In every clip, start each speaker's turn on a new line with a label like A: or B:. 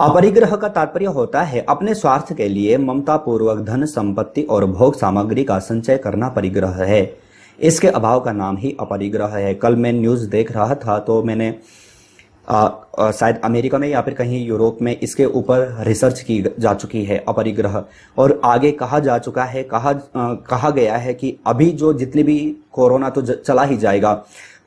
A: अपरिग्रह का तात्पर्य होता है अपने स्वार्थ के लिए ममता पूर्वक धन संपत्ति और भोग सामग्री का संचय करना परिग्रह है। इसके अभाव का नाम ही अपरिग्रह है। कल मैं न्यूज़ देख रहा था तो मैंने शायद अमेरिका में या फिर कहीं यूरोप में इसके ऊपर रिसर्च की जा चुकी है अपरिग्रह, और आगे कहा जा चुका है, कहा गया है कि अभी जो जितनी भी कोरोना तो चला ही जाएगा,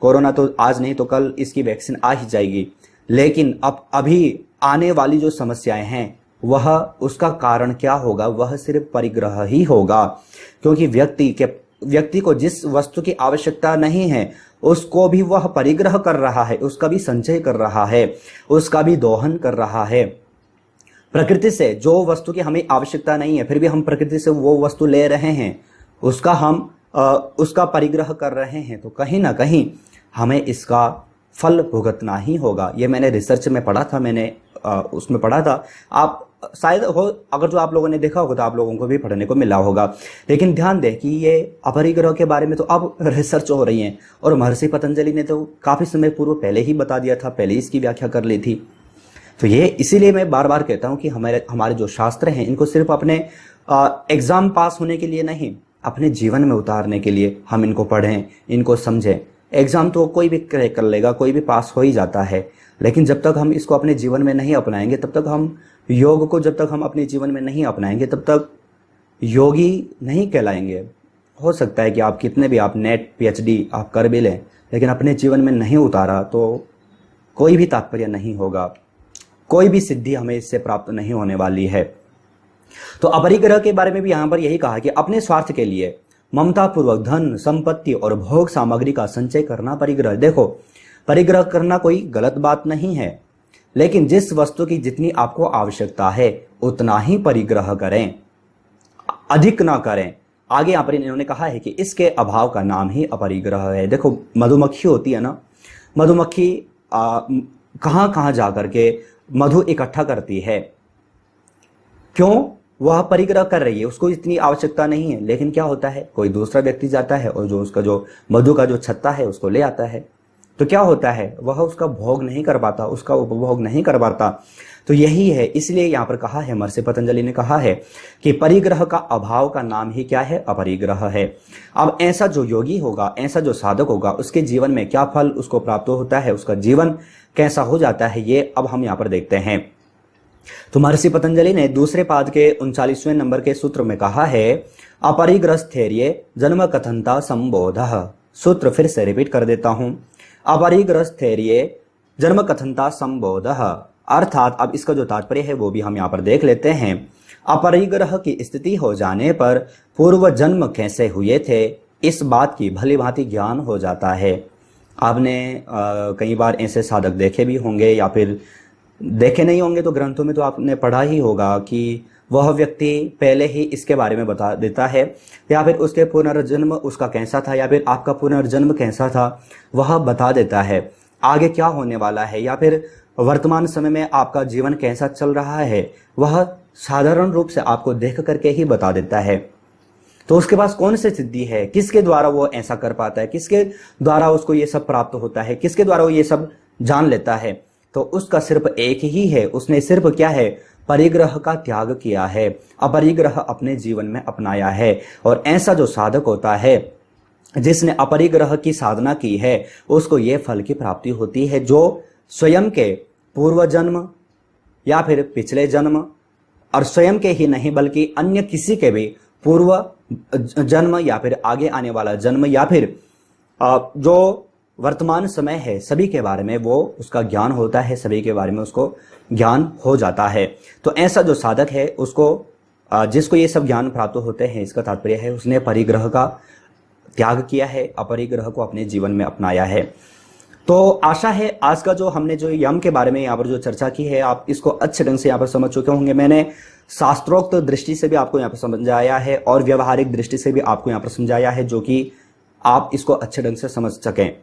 A: कोरोना तो आज नहीं तो कल इसकी वैक्सीन आ ही जाएगी, लेकिन अब अभी आने वाली जो समस्याएं हैं वह उसका कारण क्या होगा, वह सिर्फ परिग्रह ही होगा। क्योंकि व्यक्ति को जिस वस्तु की आवश्यकता नहीं है उसको भी वह परिग्रह कर रहा है, उसका भी संचय कर रहा है, उसका भी दोहन कर रहा है। प्रकृति से जो वस्तु की हमें आवश्यकता नहीं है फिर भी हम प्रकृति से वो वस्तु ले रहे हैं, उसका परिग्रह कर रहे हैं, तो कहीं ना कहीं हमें इसका फल भुगतना ही होगा। ये मैंने रिसर्च में पढ़ा था, मैंने उसमें पढ़ा था। आप शायद हो, अगर जो आप लोगों ने देखा होगा तो आप लोगों को भी पढ़ने को मिला होगा। लेकिन ध्यान दें कि ये अपरिग्रह के बारे में तो अब रिसर्च हो रही है, और महर्षि पतंजलि ने तो काफी समय पूर्व पहले ही बता दिया था, पहले इसकी व्याख्या कर ली थी। तो ये इसीलिए मैं बार बार कहता हूं कि हमारे जो शास्त्र हैं इनको सिर्फ अपने एग्जाम पास होने के लिए नहीं, अपने जीवन में उतारने के लिए हम इनको पढ़ें, इनको समझें। एग्जाम तो कोई भी क्रैक कर लेगा, कोई भी पास हो ही जाता है, लेकिन जब तक हम इसको अपने जीवन में नहीं अपनाएंगे, तब तक हम योग को जब तक हम अपने जीवन में नहीं अपनाएंगे तब तक योगी नहीं कहलाएंगे। हो सकता है कि आप कितने भी आप नेट पीएचडी आप कर भी लें, लेकिन अपने जीवन में नहीं उतारा तो कोई भी तात्पर्य नहीं होगा, कोई भी सिद्धि हमें इससे प्राप्त नहीं होने वाली है। तो अपरिग्रह के बारे में भी यहां पर यही कहा कि अपने स्वार्थ के लिए ममता पूर्वक धन संपत्ति और भोग सामग्री का संचय करना परिग्रह। देखो, परिग्रह करना कोई गलत बात नहीं है, लेकिन जिस वस्तु की जितनी आपको आवश्यकता है उतना ही परिग्रह करें, अधिक ना करें। आगे यहाँ पर इन्होंने कहा है कि इसके अभाव का नाम ही अपरिग्रह है। देखो, मधुमक्खी होती है ना, मधुमक्खी कहां कहां जाकर के मधु इकट्ठा करती है, क्यों? वह परिग्रह कर रही है, उसको इतनी आवश्यकता नहीं है, लेकिन क्या होता है, कोई दूसरा व्यक्ति जाता है और जो उसका जो मधु का जो छत्ता है उसको ले आता है, तो क्या होता है, वह उसका भोग नहीं कर पाता, उसका उपभोग नहीं कर पाता। तो यही है, इसलिए यहाँ पर कहा है, महर्षि पतंजलि ने कहा है कि परिग्रह का अभाव का नाम ही क्या है, अपरिग्रह है। अब ऐसा जो योगी होगा, ऐसा जो साधक होगा, उसके जीवन में क्या फल उसको प्राप्त होता है, उसका जीवन कैसा हो जाता है, ये अब हम यहाँ पर देखते हैं। तो महर्षि पतंजलि ने दूसरे पाद के 39वें नंबर के सूत्र में कहा है, अपरिग्रहस्थैर्य जन्म कथनता संबोधः। सूत्र फिर से रिपीट कर देता हूं, अपरिग्रहस्थैर्य जन्म कथनता संबोधः, अर्थात अब इसका जो तात्पर्य है वो भी हम यहाँ पर देख लेते हैं। अपरिग्रह की स्थिति हो जाने पर पूर्व जन्म कैसे हुए थे इस बात की भली भांति ज्ञान हो जाता है। आपने कई बार ऐसे साधक देखे भी होंगे, या फिर देखे नहीं होंगे तो ग्रंथों में तो आपने पढ़ा ही होगा कि वह व्यक्ति पहले ही इसके बारे में बता देता है, या फिर उसके पुनर्जन्म उसका कैसा था, या फिर आपका पुनर्जन्म कैसा था वह बता देता है, आगे क्या होने वाला है, या फिर वर्तमान समय में आपका जीवन कैसा चल रहा है वह साधारण रूप से आपको देख करके ही बता देता है। तो उसके पास कौन सी सिद्धि है, किसके द्वारा वो ऐसा कर पाता है, किसके द्वारा उसको ये सब प्राप्त होता है, किसके द्वारा वो ये सब जान लेता है, तो उसका सिर्फ एक ही है, उसने सिर्फ क्या है, परिग्रह का त्याग किया है, अपरिग्रह अपने जीवन में अपनाया है। और ऐसा जो साधक होता है जिसने अपरिग्रह की साधना की है उसको ये फल की प्राप्ति होती है, जो स्वयं के पूर्व जन्म या फिर पिछले जन्म, और स्वयं के ही नहीं बल्कि अन्य किसी के भी पूर्व जन्म या फिर आगे आने वाला जन्म या फिर जो वर्तमान समय है सभी के बारे में वो उसका ज्ञान होता है, सभी के बारे में उसको ज्ञान हो जाता है। तो ऐसा जो साधक है उसको जिसको ये सब ज्ञान प्राप्त होते हैं, इसका तात्पर्य है उसने परिग्रह का त्याग किया है, अपरिग्रह को अपने जीवन में अपनाया है। तो आशा है आज का जो हमने जो यम के बारे में यहाँ पर जो चर्चा की है आप इसको अच्छे ढंग से यहाँ पर समझ चुके होंगे। मैंने शास्त्रोक्त दृष्टि से भी आपको यहाँ पर समझाया है और व्यवहारिक दृष्टि से भी आपको यहाँ पर समझाया है, जो कि आप इसको अच्छे ढंग से समझ सकें।